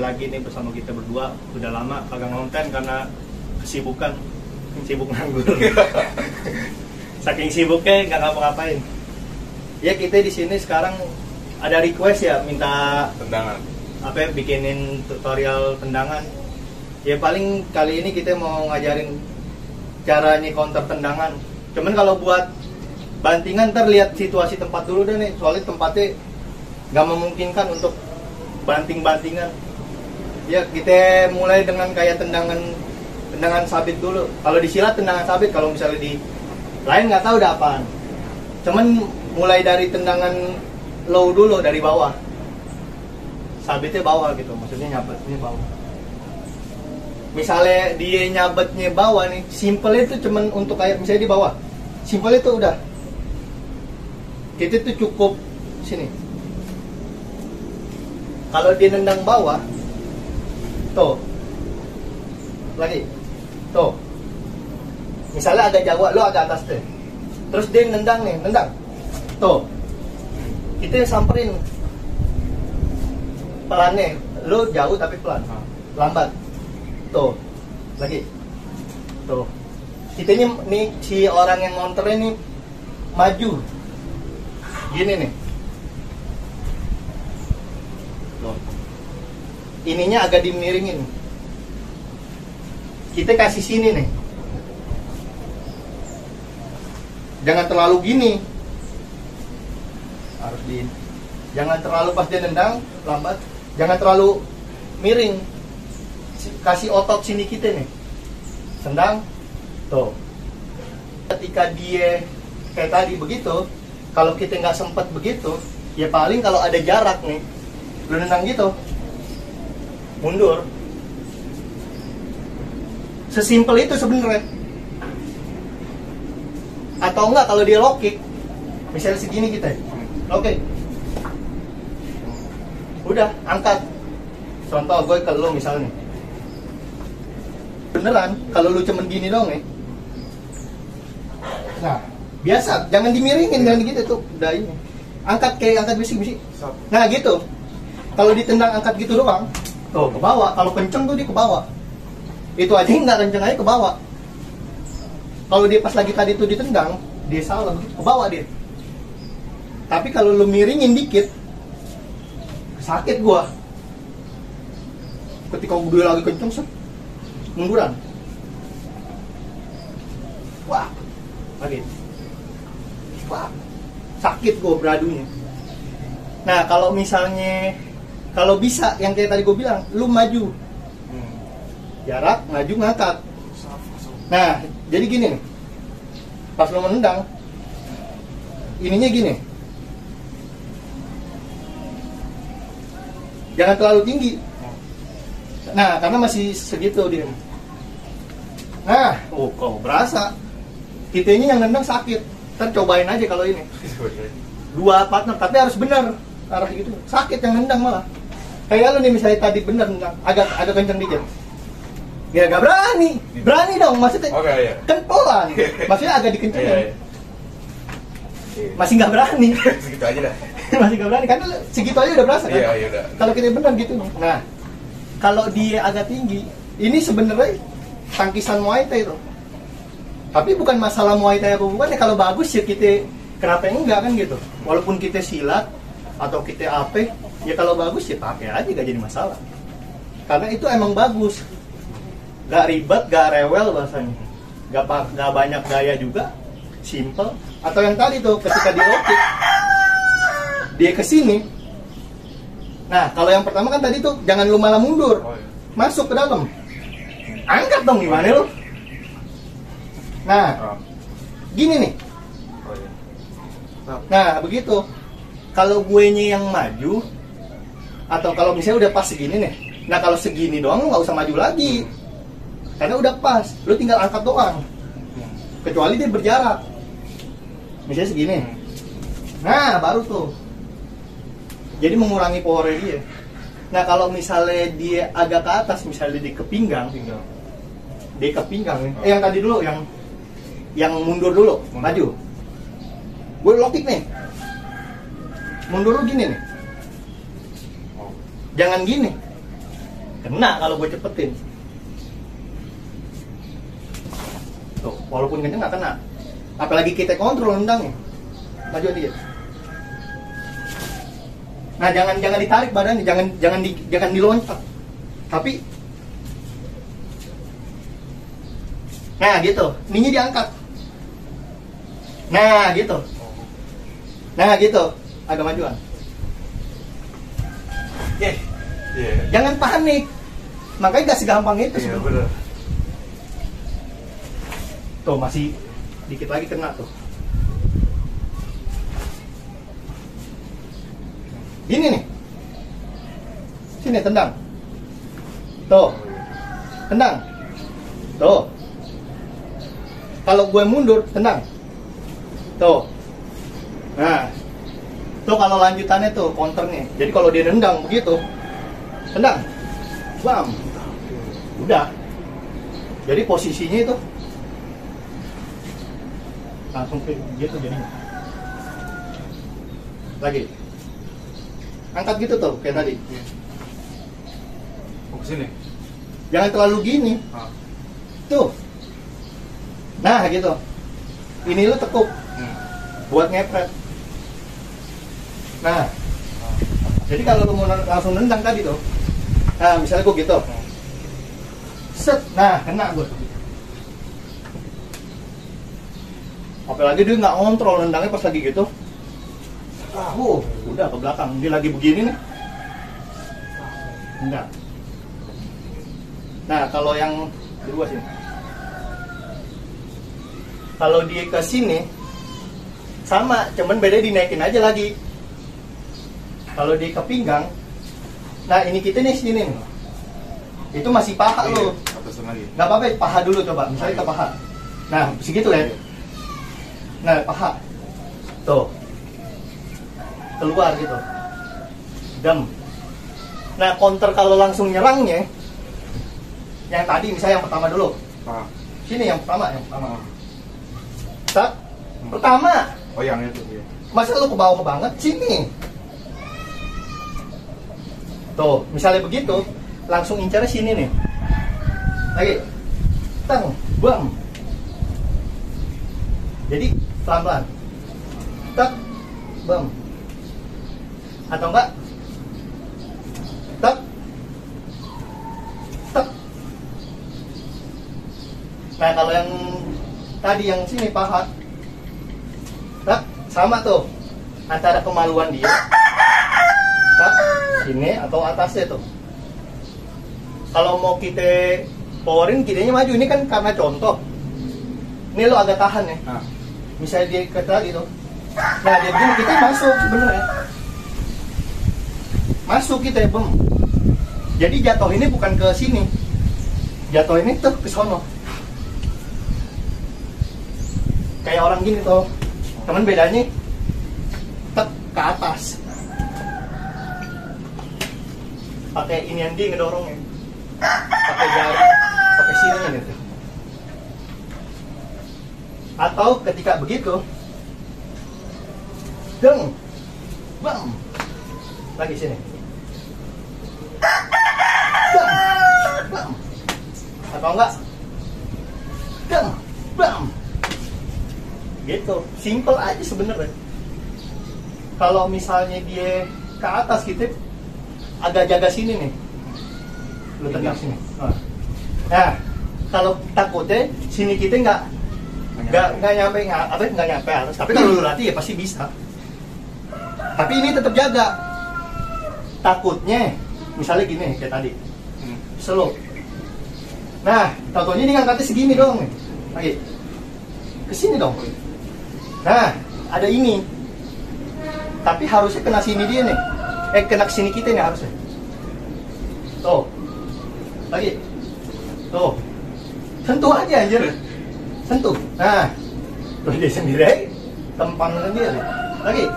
lagi nih bersama kita berdua. Udah lama kagak ngonten karena kesibukan, sibuk nganggur. Saking sibuknya nggak ngapa-ngapain. Ya kita di sini sekarang ada request ya, minta tendangan. Apa ya, bikinin tutorial tendangan. Ya paling kali ini kita mau ngajarin caranya counter tendangan. Cuman kalau buat bantingan ntar lihat situasi tempat dulu deh nih, soalnya tempatnya nggak memungkinkan untuk banting-bantingan. Ya kita mulai dengan kayak tendangan sabit dulu. Kalau di silat tendangan sabit, kalau misalnya di lain nggak tahu udah apaan. Cuman mulai dari tendangan low dulu, dari bawah. Sabitnya bawah gitu, maksudnya nyabetnya bawah. Misalnya dia nyabetnya bawah nih, simple itu cuman untuk kayak misalnya di bawah. Simple itu udah. Kita tuh cukup sini. Kalau dia nendang bawah, tuh, lagi, tuh. Misalnya agak jauh, lo agak atas deh. Terus dia nendang nih, nendang, tuh. Kita samperin pelannya, lo jauh tapi pelan, lambat, tuh, lagi, tuh. Kita nih si orang yang ngonter ini maju, gini nih. Loh. Ininya agak dimiringin. Kita kasih sini nih. Jangan terlalu gini. Harus di. Jangan terlalu pas dia nendang, lambat. Jangan terlalu miring. Kasih otot sini kita nih. Tendang. Tuh. Ketika dia kayak tadi begitu, kalau kita nggak sempet begitu, ya paling kalau ada jarak nih, lu nendang gitu, mundur. Sesimpel itu sebenarnya. Atau enggak kalau dia low kick, misalnya segini kita, low kick, udah angkat. Contoh gue ke lu misalnya, beneran kalau lu cuman gini dong nih. Nah, biasa, jangan dimiringin, jangan gitu tuh, udah ini. Angkat kayak angkat besi-besi. Nah gitu. Kalau ditendang angkat gitu doang, tuh ke bawah. Kalau kenceng tuh dia ke bawah. Itu aja nggak kenceng aja ke bawah. Kalau dia pas lagi tadi tuh ditendang, dia salah, ke bawah dia. Tapi kalau lu miringin dikit, sakit gua. Ketika gue lagi kenceng, set, munduran. Wah, lagi. Wah, sakit gue beradunya. Nah kalau misalnya, kalau bisa yang kayak tadi gue bilang, lu maju, jarak, maju, ngangkat. Nah jadi gini nih, pas lu menendang, ininya gini, jangan terlalu tinggi. Nah karena masih segitu dia. Nah, kok berasa kitanya yang nendang sakit. Ntar cobain aja kalau ini. Dua partner, tapi harus benar arah gitu. Sakit yang nendang malah. Kayak lu nih misalnya tadi benar nendang, agak kenceng dikit. Ya gak berani. Berani dong maksudnya. Okay, iya. Kan pelan. Maksudnya agak dikencengin. Iya. Masih gak berani. Segitu aja dah. Masih gak berani karena segitu aja udah berasa kan. Iya, udah. Kalau kita benar gitu. Nah, kalau dia agak tinggi, ini sebenarnya tangkisan Muay Thai itu. Tapi bukan masalah Muay Thai apa bukan ya, kalau bagus ya kita kenapa enggak kan gitu. Walaupun kita silat atau kita apa, ya kalau bagus ya pakai aja, gak jadi masalah. Karena itu emang bagus. Gak ribet, gak rewel bahasanya. Gak banyak gaya juga, simple. Atau yang tadi tuh ketika dia low kick, dia kesini. Nah kalau yang pertama kan tadi tuh jangan lu malah mundur, masuk ke dalam. Angkat dong, gimana lu? Nah, gini nih. Nah, begitu. Kalau gue nya yang maju, atau kalau misalnya udah pas segini nih. Nah, kalau segini doang lu nggak usah maju lagi. Karena udah pas, lu tinggal angkat doang. Kecuali dia berjarak. Misalnya segini. Nah, baru tuh. Jadi mengurangi powernya dia. Nah, kalau misalnya dia agak ke atas, misalnya di kepinggang, dia ke pinggang nih. Yang tadi dulu, yang mundur dulu, maju. Gue low kick nih. Mundur dulu gini nih. Jangan gini. Kena kalau gue cepetin. Tuh, walaupun kenceng nggak kena. Apalagi kita kontrol nendangnya. Maju dikit. Nah, jangan ditarik badannya, jangan diloncat. Tapi nah, gitu. Ininya diangkat. Nah, gitu. Nah, gitu. Agak majuan. Oke. Jangan panik. Makanya gak segampang itu sebenarnya. Tuh, masih dikit lagi kena tuh. Ini nih. Sini tendang. Tuh. Tendang. Tuh. Kalau gue mundur, tendang. Tuh. Nah. Tuh kalau lanjutannya tuh counternya. Jadi kalau dia nendang begitu, tendang. Bam. Udah. Jadi posisinya itu langsung ke gitu jadinya. Lagi. Angkat gitu tuh kayak tadi. Ke sini. Jangan terlalu gini. Tuh. Nah, gitu. Ini lu tekuk. Buat ngepret. Nah. Jadi kalau lu mau langsung nendang tadi tuh. Nah, misalnya gue gitu. Set. Nah, kena gue. Apalagi dia nggak ngontrol nendangnya pas lagi gitu. Udah ke belakang. Dia lagi begini nih. Enggak. Nah, kalau yang kedua sini. Kalau dia ke sini sama, cuman beda dinaikin aja lagi. Kalau dia ke pinggang, nah ini kita nih sini nih. Itu masih paha lo. Nggak apa-apa, paha dulu coba. Misalnya ke paha. Nah, segitu ya. Nah, paha. Tuh. Keluar gitu. Dem. Nah, counter kalau langsung nyerangnya, yang tadi misalnya yang pertama dulu. Sini yang pertama. Tak. Pertama. Oh, yang itu. Ya. Masa lu ke bawah banget? Sini. Tuh, misalnya begitu, langsung incarnya sini nih. Lagi. Tang, bam. Jadi pelan-pelan. Tak, bam. Atau enggak? Tak. Tak. Nah, kalau yang tadi yang sini paha. Tak, sama tuh. Antara kemaluan dia. Tak, sini atau atasnya tuh. Kalau mau kita powerin, kitanya maju. Ini kan karena contoh. Ini lo agak tahan ya. Misalnya dia ke tadi tuh. Nah, dia begini, kita masuk sebenarnya. Masuk kita ya, bem. Jadi jatuh ini bukan ke sini. Jatuh ini tuh ke sono. Kayak orang gini tuh. Cuman bedanya tek ke atas. Pakai ini yang dia ngedorongnya. Pakai jari, pakai sini gitu. Atau ketika begitu, deng, bam, lagi sini, deng, bam, atau enggak, deng, bam, gitu, simple aja sebenarnya. Kalau misalnya dia ke atas gitu, agak jaga sini nih, lu tegak sini. Nah, kalau takutnya sini kita nggak nyampe atas. Tapi kalau lu latih ya pasti bisa. Tapi ini tetap jaga. Takutnya misalnya gini kayak tadi. Slow. Nah, contohnya ini ngangkatnya segini dong. Lagi. Ke sini dong. Nah, ada ini. Tapi harusnya kena sini dia nih. Kena sini kita nih harusnya. Tuh. Lagi. Tuh. Sentuh aja anjir. Sentuh. Nah, terus dia sendiri tempang sendiri. Lagi.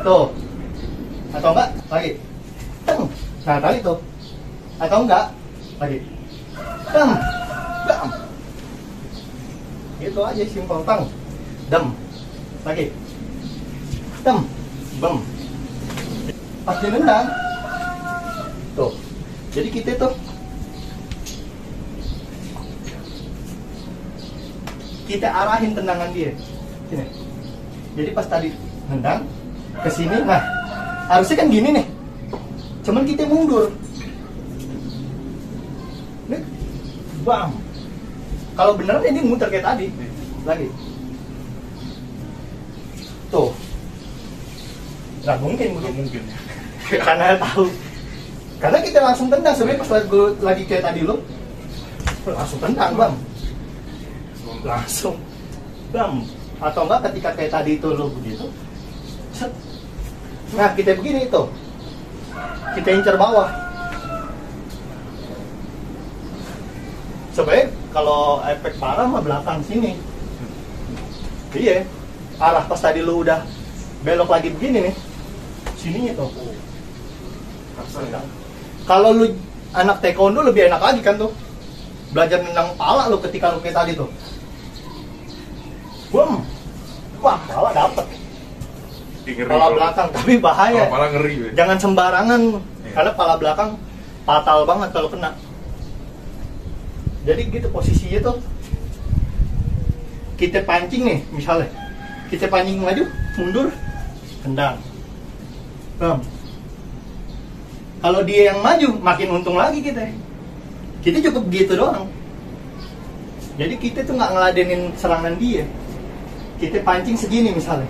Tuh. Atau enggak? Lagi. Teng. Nah, tadi tuh. Atau enggak? Lagi. Teng. Bam. Itu aja simpel. Teng. Dem. Lagi. Tem. Bam. Pas dia nendang. Tuh. Jadi kita tuh kita arahin tendangan dia. Sini. Jadi pas tadi nendang ke sini, nah harusnya kan gini nih. Cuman kita mundur. Nih, bam. Kalau beneran ini muter kayak tadi. Lagi. Tuh. Nggak mungkin. Karena tahu. Karena kita langsung tendang. Sebenarnya pas lagi kayak tadi lo, langsung tendang, bam. Langsung. Bam. Atau enggak ketika kayak tadi itu lo begitu. Set. Nah, kita begini itu. Kita incer bawah. Sebenarnya kalau efek parah mah belakang sini. Iya. Arah pas tadi lu udah belok lagi begini nih. Sininya tuh. Kalau lu anak taekwondo lebih enak lagi kan tuh. Belajar nendang pala lu ketika lu kayak tadi tuh. Bum. Wah, pala dapet. Pala belakang, tapi bahaya. Pala ngeri. Jangan sembarangan, karena pala belakang fatal banget kalau kena. Jadi gitu posisinya tuh. Kita pancing nih, misalnya. Kita pancing maju, mundur, tendang. Bam. Kalau dia yang maju, makin untung lagi kita. Kita cukup gitu doang. Jadi kita tuh nggak ngeladenin serangan dia. Kita pancing segini misalnya.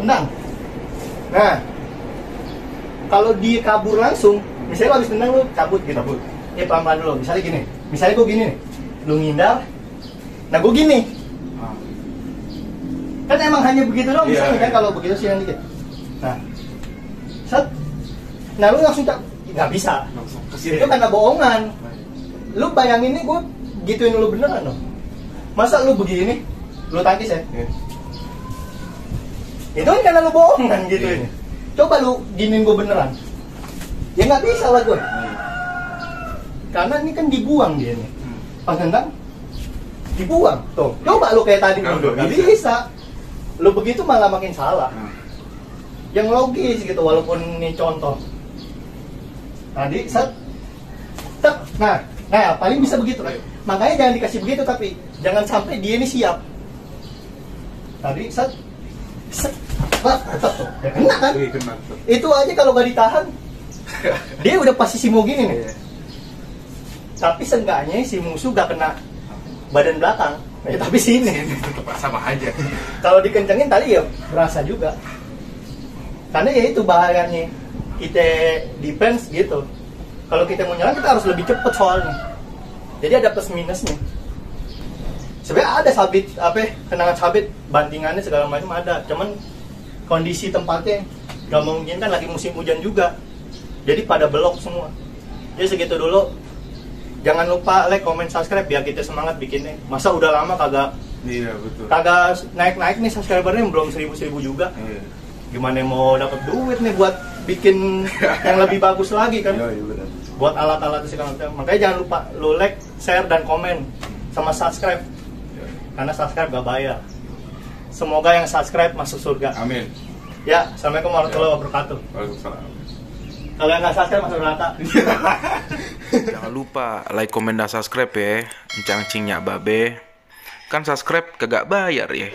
Tendang. Nah, kalau dia kabur langsung, misalnya lo habis tendang lo cabut gitu. Ya pelan-pelan dulu. Misalnya gini. Misalnya gue gini nih. Lu ngindar. Nah gue gini. Kan emang hanya begitu doang misalnya kan kalau begitu sih yang dikit. Nah. Set. Nah lu langsung nggak bisa. Itu karena bohongan. Lu bayangin nih gue gituin lu beneran dong. Masa lu begini? Lu tangkis ya? Itu kan karena lu bohongan gitu ini. Coba lu giniin gue beneran. Ya nggak bisa lah gue. Karena ini kan dibuang dia nih. Pas nendang dibuang. Tuh, coba lu kayak tadi mundur. Nggak bisa. Lu begitu malah makin salah. Yang logis gitu walaupun ini contoh. Tadi set. Nah, paling bisa begitu. Makanya jangan dikasih begitu tapi jangan sampai dia ini siap. Tadi set. Wah, tetap tuh. Ya kena kan? Itu aja kalau gak ditahan. Dia udah posisi mau gini nih. Tapi seenggaknya si musuh gak kena badan belakang. Tapi sini. Tetap sama aja. Kalau dikencengin tadi ya berasa juga. Karena ya itu bahayanya. Kita defense gitu. Kalau kita mau nyerang kita harus lebih cepet soalnya. Jadi ada plus minusnya. Sebenarnya ada sabit kenangan sabit bantingannya segala macam ada, cuman kondisi tempatnya nggak memungkinkan, lagi musim hujan juga, jadi pada belok semua. Jadi segitu dulu, jangan lupa like, comment, subscribe biar kita semangat bikinnya. Masa udah lama kagak naik nih subscribernya, belum 1000 juga. Gimana mau dapat duit nih buat bikin yang lebih bagus lagi kan? Buat alat-alat segala macam. Makanya jangan lupa lu like, share dan komen sama subscribe. Karena subscribe gak bayar. Semoga yang subscribe masuk surga. Amin. Ya, assalamualaikum warahmatullahi wabarakatuh. Waalaikumsalam. Kalau yang gak subscribe masuk neraka. Jangan lupa like, komen, dan subscribe ya. Encang cingnya babe. Kan subscribe kagak bayar ya.